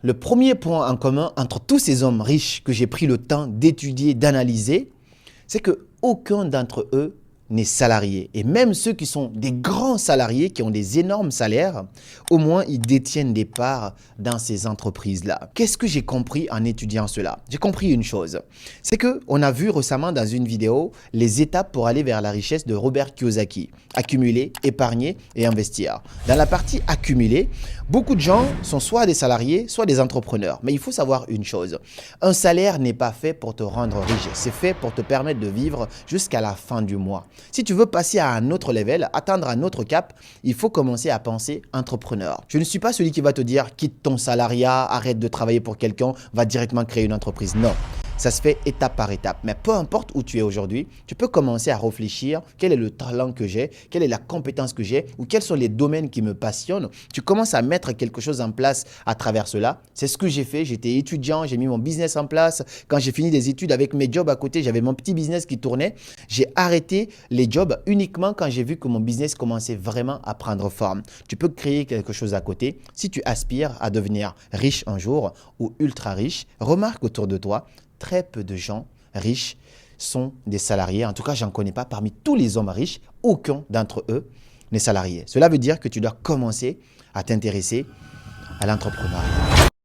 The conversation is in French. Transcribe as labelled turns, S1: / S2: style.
S1: Le premier point en commun entre tous ces hommes riches que j'ai pris le temps d'étudier, d'analyser, c'est qu'aucun d'entre eux n'est salarié. Et même ceux qui sont des grands salariés, qui ont des énormes salaires, au moins ils détiennent des parts dans ces entreprises-là. Qu'est-ce que j'ai compris en étudiant cela? J'ai compris une chose, c'est qu'on a vu récemment dans une vidéo les étapes pour aller vers la richesse de Robert Kiyosaki. Accumuler, épargner et investir. Dans la partie accumuler, beaucoup de gens sont soit des salariés, soit des entrepreneurs. Mais il faut savoir une chose, un salaire n'est pas fait pour te rendre riche, c'est fait pour te permettre de vivre jusqu'à la fin du mois. Si tu veux passer à un autre level, atteindre un autre cap, il faut commencer à penser entrepreneur. Je ne suis pas celui qui va te dire quitte ton salariat, arrête de travailler pour quelqu'un, va directement créer une entreprise. Non. Ça se fait étape par étape. Mais peu importe où tu es aujourd'hui, tu peux commencer à réfléchir quel est le talent que j'ai, quelle est la compétence que j'ai ou quels sont les domaines qui me passionnent. Tu commences à mettre quelque chose en place à travers cela. C'est ce que j'ai fait. J'étais étudiant, j'ai mis mon business en place. Quand j'ai fini des études avec mes jobs à côté, j'avais mon petit business qui tournait. J'ai arrêté les jobs uniquement quand j'ai vu que mon business commençait vraiment à prendre forme. Tu peux créer quelque chose à côté. Si tu aspires à devenir riche un jour ou ultra riche, remarque autour de toi, très peu de gens riches sont des salariés. En tout cas, je n'en connais pas. Parmi tous les hommes riches, aucun d'entre eux n'est salarié. Cela veut dire que tu dois commencer à t'intéresser à l'entrepreneuriat.